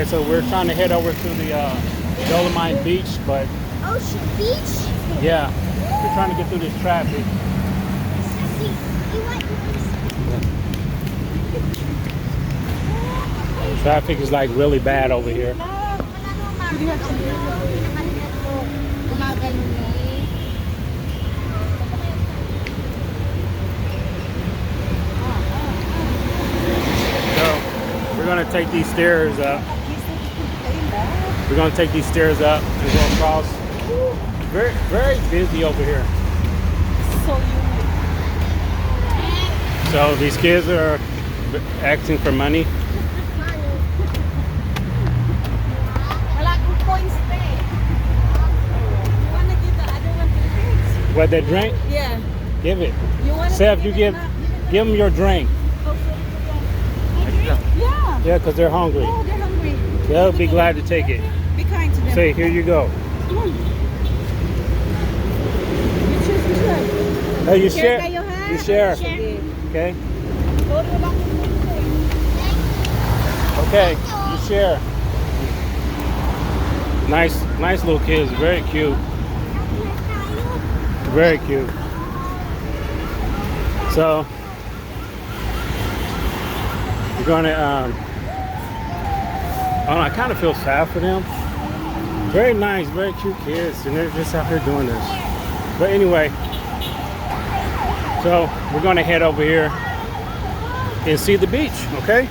Alright, so we're trying to head over to the Dolomite beach, but Ocean Beach? yeah, we're trying to get through this traffic. Traffic is like really bad over here. So we're gonna take these stairs up. We're gonna take these stairs up and go across. Very, very busy over here. So So these kids are asking for money. What, they drink? yeah. Give it. You want Seth, you give them your drink. Yeah. Yeah, because they're hungry. Oh, they're hungry. They'll be glad to take it. Be kind to them. Say, here you go. Come on. You choose which one. Oh, you Share share. kayo, ha? You share. Sige. Okay. Go to the back. Okay. You share. Nice little kids. Very cute. Very cute. So we're gonna. I kind of feel sad for them. Very nice, very cute kids, and they're just out here doing this. But anyway, so we're gonna head over here and see the beach. Okay,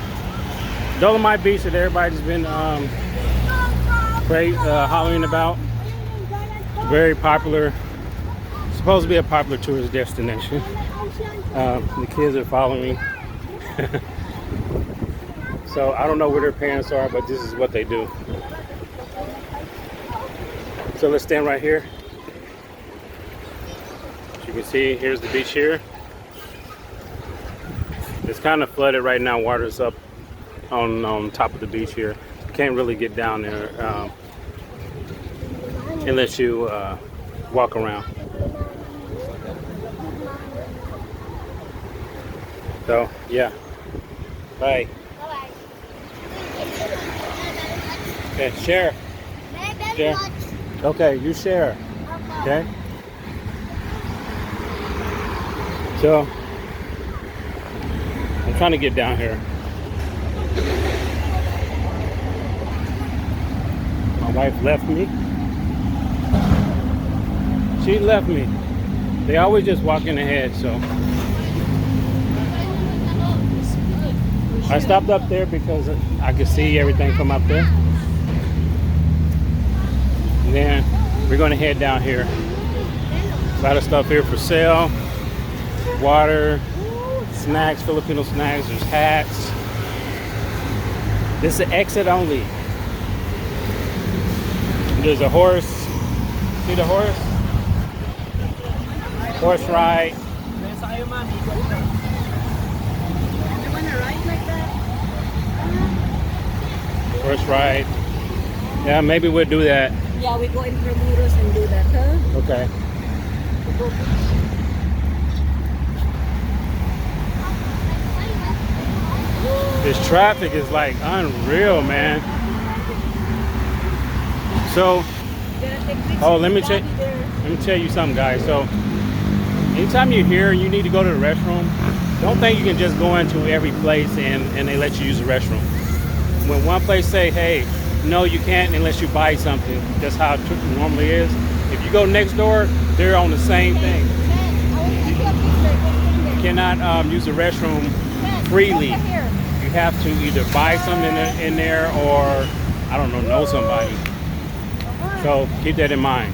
Dolomite Beach that everybody's been hollering about. Very popular. Supposed to be a popular tourist destination. The kids are following. So I don't know where their parents are, but this is what they do. So let's stand right here. As you can see, here's the beach here. It's kind of flooded right now. Water's up on top of the beach here. You can't really get down there unless you walk around. So yeah, bye. Okay, share. Share. Okay, you share. Okay. So I'm trying to get down here. My wife left me. She left me. They always just walking ahead, so I stopped up there because I could see everything from up there. And then we're going to head down here. A lot of stuff here for sale. Water, snacks, Filipino snacks, there's hats. This is exit only. There's a horse. See the horse? Horse ride. Horse ride. Yeah, maybe we'll do that. Yeah, we go in Bermudas and do that, huh? Okay. This traffic is like unreal, man. So, let me tell you something, guys. So, anytime you're here and you need to go to the restroom, don't think you can just go into every place and they let you use the restroom. When one place say, hey, no, you can't unless you buy something. That's how it normally is. If you go next door, they're on the same thing. You cannot use the restroom freely. You have to either buy something in there or, I don't know somebody. So keep that in mind.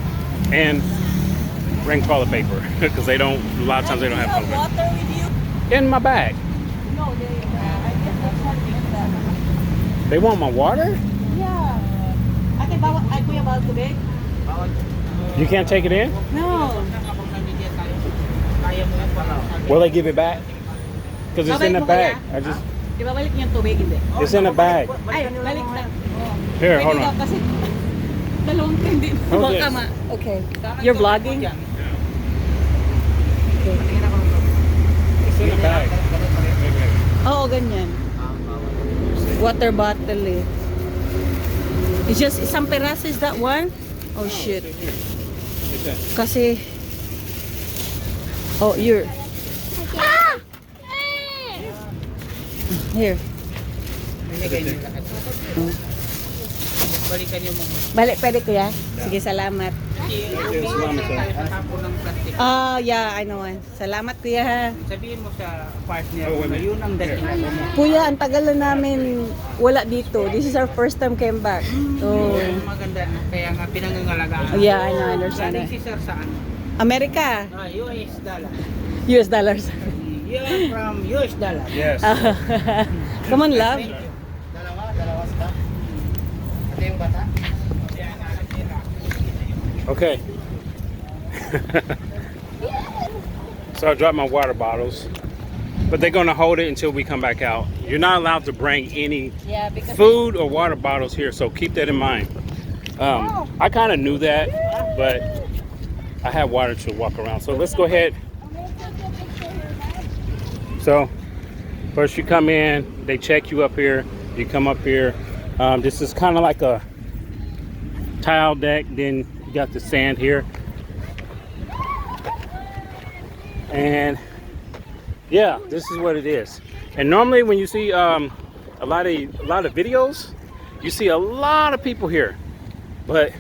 And bring toilet paper because they don't, a lot of times they don't have toilet paper. Water with you? In my bag. No, I guess that's what they do that. They want my water? Yeah. Ate, ay kuya, bawal tubig? You can't take it in? No. Will they give it back? Because it's in the bag. I just. Di ba balik niyo yung tubig? Hindi. It's in the bag. Ay, balik na. Here, hold Pwede daw on. kasi dalawang hindi. Hold this. Baka okay. You're vlogging? Okay. It's in the bag. Oo, ganyan. Water bottle eh. It's just isang peraso, is that one? Oh shit. What's that? Kasi oh, you're here. Binigay niyo lahat. Balikan niyo muna. Balik pwede kuya. Sige, salamat. Salamat, sir. Tapon ng plastic. Oh, yeah, I know. Salamat kuya ha. Sabihin mo sa partner Oh, mo na yun ang dahilan mo. Kuya, ang tagal na namin wala dito. This is our first time came back. Oh. Yung maganda na. Kaya nga pinangangalagaan. Yeah, I know, I understand Galing that. si sir saan? America. US dollar. US dollars. You're from US dollar. Yes. Come on, love. Dalawa sila. Ate yung bata? Okay. So I dropped my water bottles, but they're gonna hold it until we come back out. You're not allowed to bring any Yeah, because food or water bottles here, so keep that in mind. I kind of knew that, but I have water to walk around. So let's go ahead. So first you come in, they check you up here. You come up here. This is kind of like a tile deck. Then you got the sand here. And yeah, this is what it is. And normally when you see a lot of videos, you see a lot of people here. But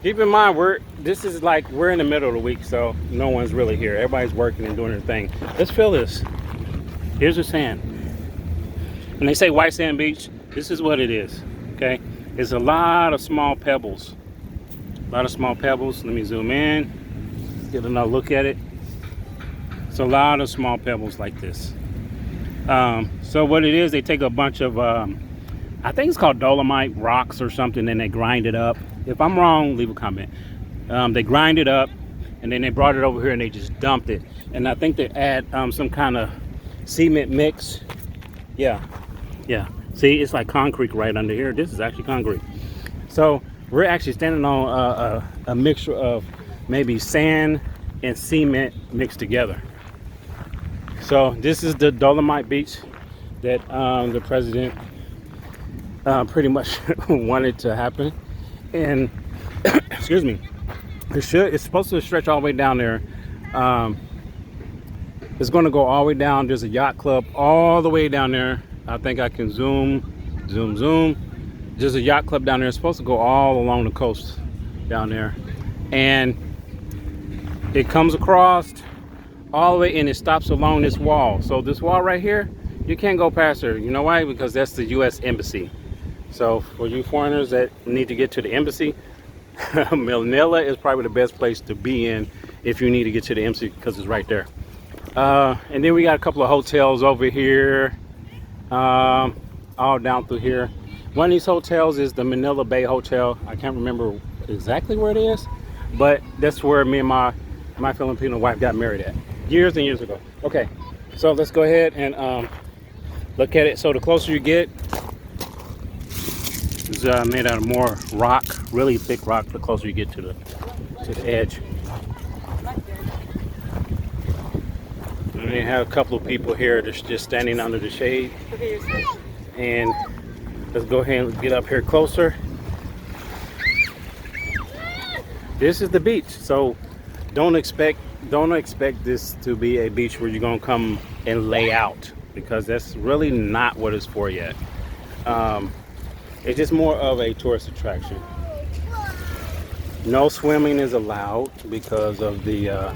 keep in mind, we're in the middle of the week, so no one's really here. Everybody's working and doing their thing. Let's feel this. Here's the sand. When they say white sand beach, this is what it is. Okay, it's a lot of small pebbles. A lot of small pebbles. Let me zoom in, get another look at it. It's a lot of small pebbles like this. So what it is, they take a bunch of, I think it's called Dolomite rocks or something, and they grind it up. If I'm wrong, leave a comment. They grind it up, and then they brought it over here and they just dumped it. And I think they add some kind of cement mix. Yeah. See, it's like concrete right under here. This is actually concrete. So we're actually standing on a mixture of maybe sand and cement mixed together. So this is the Dolomite beach that the president pretty much wanted to happen. And excuse me, it's supposed to stretch all the way down there. It's going to go all the way down. There's a yacht club all the way down there. I think I can zoom. There's a yacht club down there. It's supposed to go all along the coast down there, and it comes across all the way and it stops along this wall. So this wall right here, you can't go past there. You know why? Because that's the U.S. Embassy. So for you foreigners that need to get to the embassy, Manila is probably the best place to be in if you need to get to the embassy, because it's right there. And then we got a couple of hotels over here, all down through here. One of these hotels is the Manila Bay Hotel. I can't remember exactly where it is, but that's where me and my Filipino wife got married at years and years ago. Okay, so let's go ahead and look at it. So the closer you get, it's made out of more rock, really thick rock. The closer you get to the edge. And we have a couple of people here that's just standing under the shade. And let's go ahead and get up here closer. This is the beach, so don't expect this to be a beach where you're gonna come and lay out, because that's really not what it's for yet. It's just more of a tourist attraction. No swimming is allowed because of the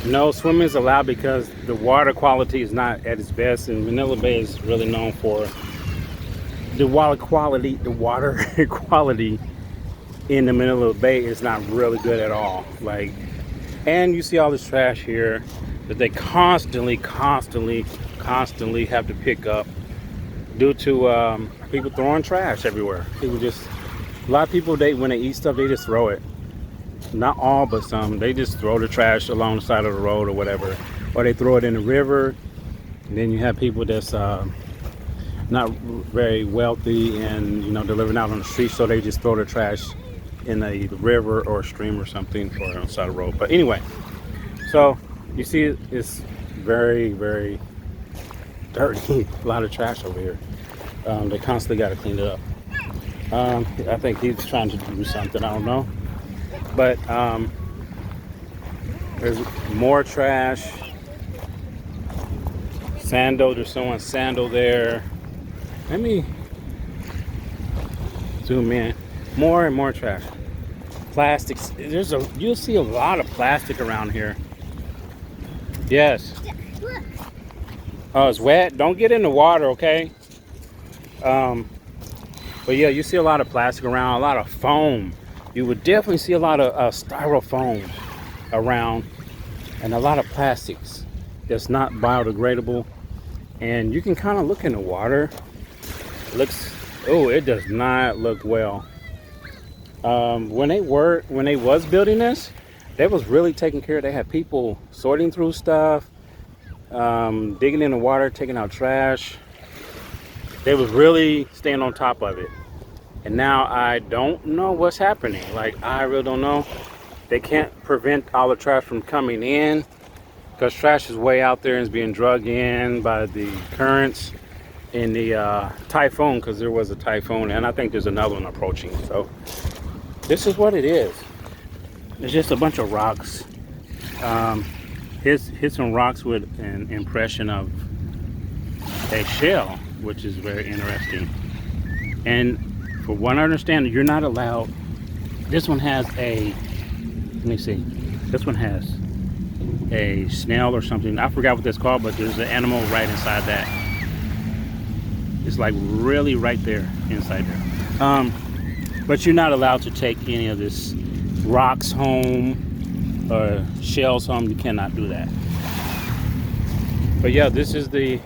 no swimming is allowed because the water quality is not at its best, and Manila Bay is really known for the water quality. The water quality in the Manila Bay is not really good at all. Like, and you see all this trash here that they constantly have to pick up due to people throwing trash everywhere. People just, a lot of people, when they eat stuff, they just throw it. Not all, but some. They just throw the trash along the side of the road or whatever, or they throw it in the river. And then you have people that's not very wealthy, and they're living out on the street, so they just throw the trash in a river or a stream or something, or on the side of the road. But anyway, so you see it's very dirty. A lot of trash over here. They constantly got to clean it up. I think he's trying to do something. I don't know. But there's more trash. Sandal. There's someone's sandal there. Let me zoom in. More and more trash. Plastics. You'll see a lot of plastic around here. Yes. Oh, it's wet. Don't get in the water, okay? But yeah, you see a lot of plastic around, a lot of foam. You would definitely see a lot of styrofoam around, and a lot of plastics that's not biodegradable. And you can kind of look in the water. It does not look well. When they was building this, they was really taking care. They had people sorting through stuff, digging in the water, taking out trash. They was really staying on top of it. And now I don't know what's happening. Like, I really don't know. They can't prevent all the trash from coming in because trash is way out there and is being dragged in by the currents in the typhoon, because there was a typhoon, and I think there's another one approaching. So this is what it is. It's just a bunch of rocks. Hit some rocks with an impression of a shell, which is very interesting. And for what I understand, you're not allowed. This one has let me see. This one has a snail or something. I forgot what that's called, but there's an animal right inside that. It's like really right there inside there. But you're not allowed to take any of this rocks home or shells home. You cannot do that. But yeah, this is the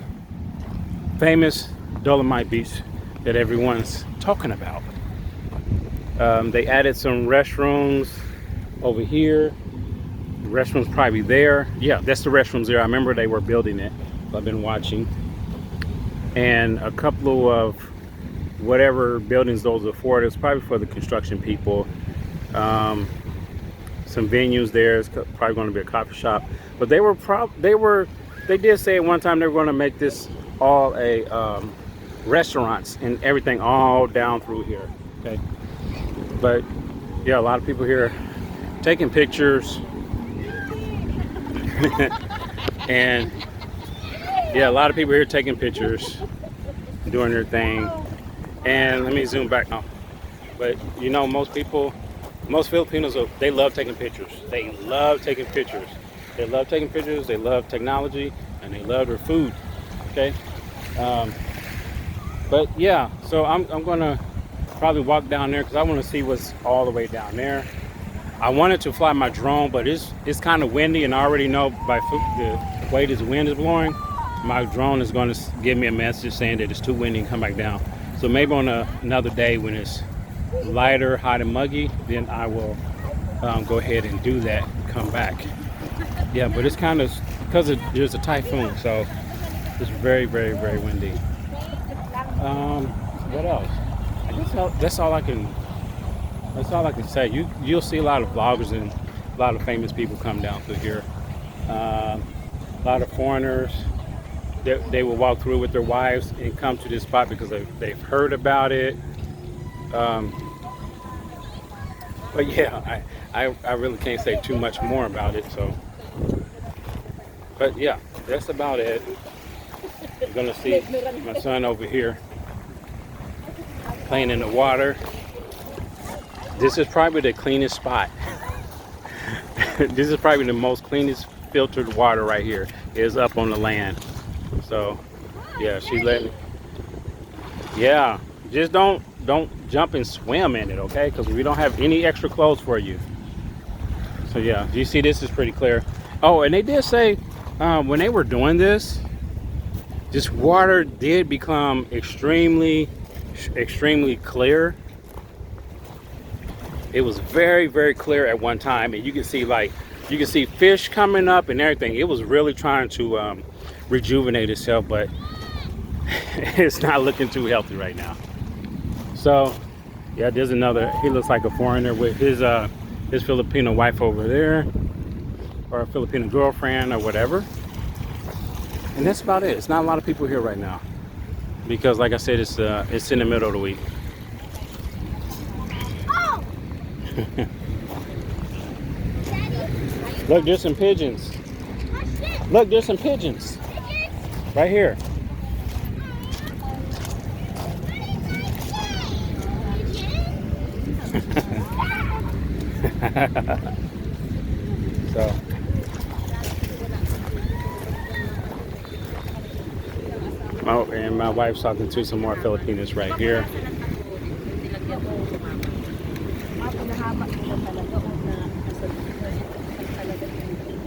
famous Dolomite beach that everyone's talking about. They added some restrooms over here. The restroom's probably there. Yeah, that's the restrooms there. I remember they were building it. I've been watching. And a couple of whatever buildings those are for. It's probably for the construction people. Some venues there. It's probably going to be a coffee shop. But they did say at one time they were going to make this all a restaurants and everything all down through here. Okay. But yeah, a lot of people here taking pictures. And yeah, a lot of people here taking pictures, doing their thing. And let me zoom back now. But you know, most Filipinos, they love taking pictures. They love taking pictures. They love taking pictures. They love technology, and they love their food. Okay. But yeah, so I'm gonna probably walk down there because I want to see what's all the way down there. I wanted to fly my drone, but it's kind of windy, and I already know by the way this wind is blowing, my drone is going to give me a message saying that it's too windy and come back down. So maybe on another day when it's lighter, hot and muggy, then I will go ahead and do that, come back. Yeah, but it's kind of, because there's a typhoon, so it's very, very, very windy. What else? I guess that's all I can say. You'll see a lot of vloggers and a lot of famous people come down through here. A lot of foreigners. They will walk through with their wives and come to this spot because they've heard about it. But yeah, I really can't say too much more about it. So, but yeah, that's about it. You're gonna see my son over here playing in the water. This is probably the cleanest spot. This is probably the most cleanest filtered water right here. Is up on the land. So yeah, she's letting. Yeah, just don't jump and swim in it, okay? Because we don't have any extra clothes for you. So yeah, you see this is pretty clear. Oh, and they did say when they were doing this water did become extremely clear. It was very, very clear at one time, and you can see fish coming up and everything. It was really trying to rejuvenate itself, but it's not looking too healthy right now. So yeah, there's another. He looks like a foreigner with his Filipino wife over there, or a Filipino girlfriend or whatever. And that's about it. It's not a lot of people here right now because, like I said, it's in the middle of the week. Look, there's some pigeons. Look, there's some pigeons right here. So. Oh, and my wife's talking to some more Filipinos right here.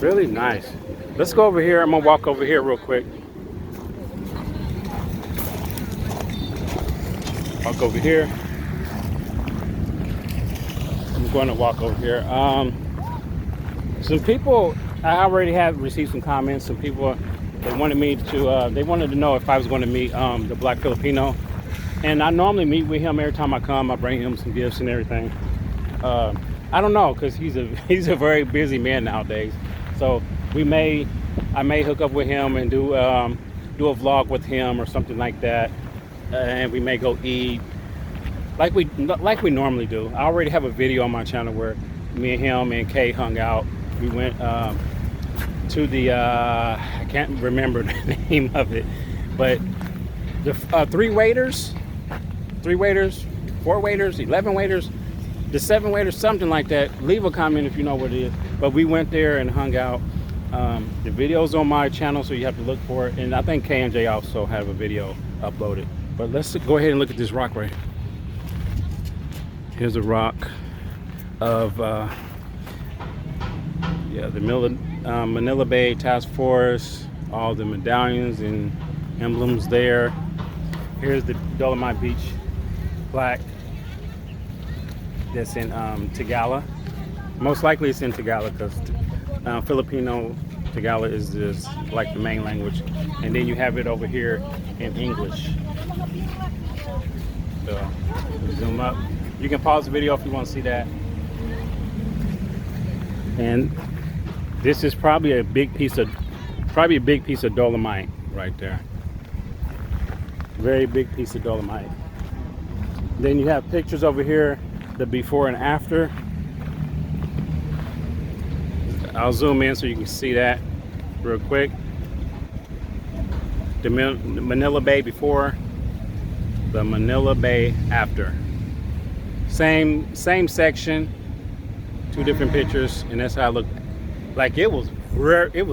Really nice. Let's go over here. I'm gonna walk over here real quick. Walk over here. I'm going to walk over here. Some people, I already have received some comments. Some people, they wanted me to, they wanted to know if I was going to meet the Black Filipino. And I normally meet with him every time I come. I bring him some gifts and everything. I don't know, because he's a very busy man nowadays. So I may hook up with him and do a vlog with him or something like that. And we may go eat like we normally do. I already have a video on my channel where me and him and Kay hung out. We went to the I can't remember the name of it, but the 3 waiters, 4 waiters, 11 waiters, the 7 waiters, something like that. Leave a comment if you know what it is. But we went there and hung out. The video's on my channel, so you have to look for it. And I think K and J also have a video uploaded. But let's go ahead and look at this rock right here. Here's a rock of the Manila Bay Task Force, all the medallions and emblems there. Here's the Dolomite Beach plaque that's in Tagalog. Most likely it's in Tagalog because Filipino Tagalog is just like the main language. And then you have it over here in English. So zoom up. You can pause the video if you want to see that. And this is probably a big piece of Dolomite right there. Very big piece of Dolomite. Then you have pictures over here, the before and after. I'll zoom in so you can see that real quick. The Manila Bay before, the Manila Bay after. Same section, 2 different pictures, and that's how it looked. Like it was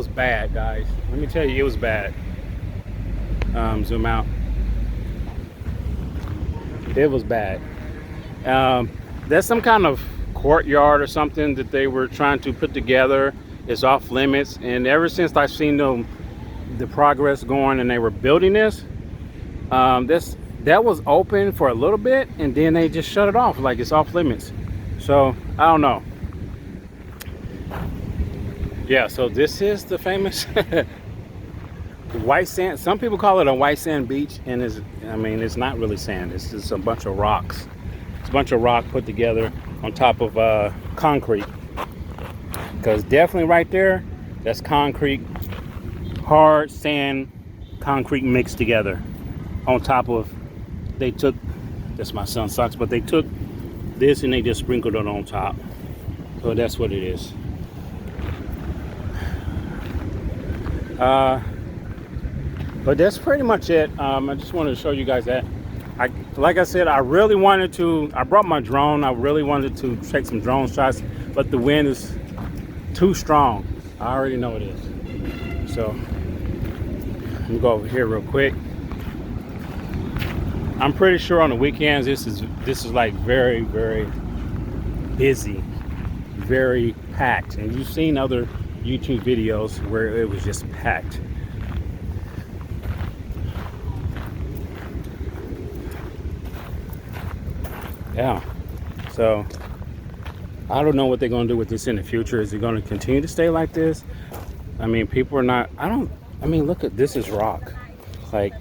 bad, guys. Let me tell you, it was bad. Zoom out. It was bad. There's some kind of courtyard or something that they were trying to put together. It's off limits, and ever since I've seen the progress going and they were building this, that was open for a little bit, and then they just shut it off like it's off limits. So I don't know. Yeah, so this is the famous white sand. Some people call it a white sand beach, and it's not really sand. It's just a bunch of rocks. It's a bunch of rock put together on top of concrete. Because definitely right there, that's concrete, hard sand, concrete mixed together. On top of, they took, that's my son's socks, but they took this and they just sprinkled it on top. So that's what it is. But that's pretty much it. I just wanted to show you guys that. Like I said, I brought my drone. I really wanted to take some drone shots, but the wind is too strong. I already know it is. So let me go over here real quick. I'm pretty sure on the weekends this is like very, very busy, very packed. And you've seen other YouTube videos where it was just packed. Yeah, so I don't know what they're going to do with this in the future. Is it going to continue to stay like this? I mean, people are not, look at this is rock. Like,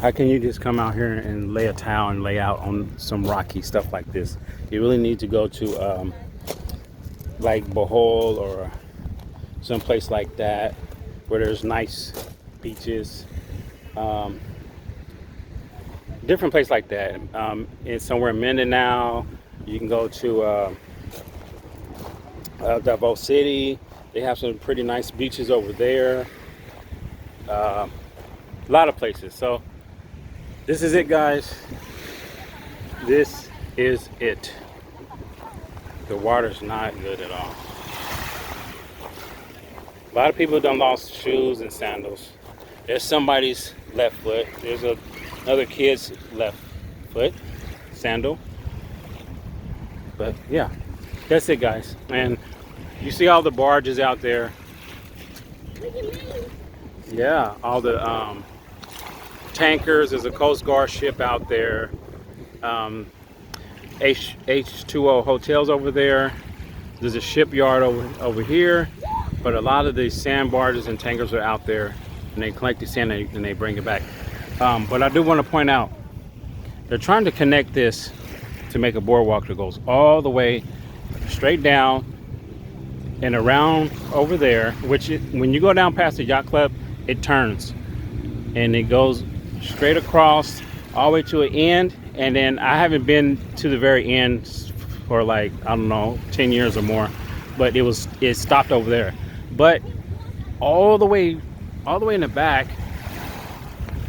how can you just come out here and lay out on some rocky stuff like this? You really need to go to like Bohol or someplace like that where there's nice beaches, different place like that. In somewhere in Mindanao, you can go to Davao City. They have some pretty nice beaches over there. A lot of places. So this is it, guys. This is it. The water's not good at all. A lot of people done lost shoes and sandals. There's somebody's left foot. There's another kid's left foot sandal. But yeah, that's it, guys. And you see all the barges out there. Yeah, all the tankers. There's a Coast Guard ship out there. H2O hotels over there. There's a shipyard over here. But a lot of these sand barges and tankers are out there, and they collect the sand and they bring it back. But I do want to point out, they're trying to connect this to make a boardwalk that goes all the way straight down and around over there, when you go down past the yacht club, it turns and it goes straight across all the way to an end. And then I haven't been to the very end for like, I don't know, 10 years or more, but it stopped over there. But all the way in the back,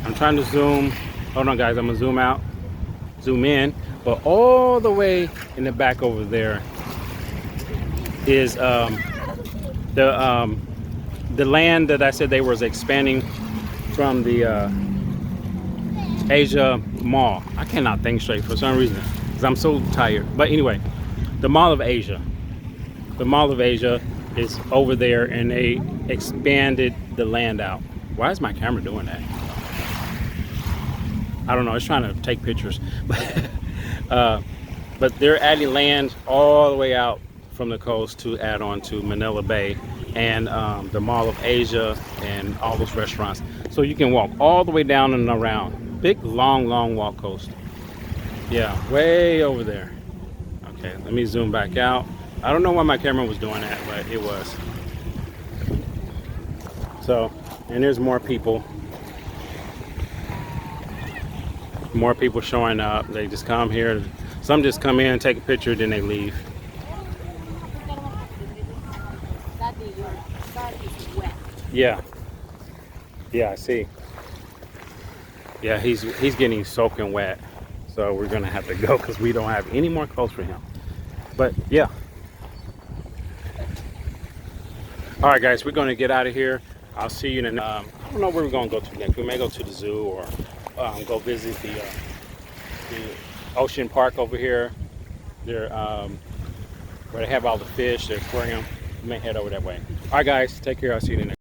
I'm trying to zoom. Hold on, guys, I'm gonna zoom out, zoom in. But all the way in the back over there is the land that I said they was expanding from the Asia Mall. I cannot think straight for some reason because I'm so tired. But anyway, the Mall of Asia. The Mall of Asia is over there, and they expanded the land out. Why is my camera doing that? I don't know. It's trying to take pictures. But they're adding land all the way out from the coast to add on to Manila Bay and the Mall of Asia and all those restaurants. So you can walk all the way down and around. Big, long walk coast. Yeah, way over there. Okay, let me zoom back out. I don't know why my camera was doing that, but it was. So, and there's more people. More people showing up. They just come here. Some just come in, take a picture, then they leave. Yeah. Yeah, I see. Yeah, he's getting soaking wet. So we're gonna have to go because we don't have any more clothes for him. But yeah. All right, guys, we're gonna get out of here. I'll see you in the I don't know where we're gonna go to next. We may go to the zoo or go visit the ocean park over here. They're where they have all the fish, their aquarium. We may head over that way. All right, guys, take care. I'll see you in the next.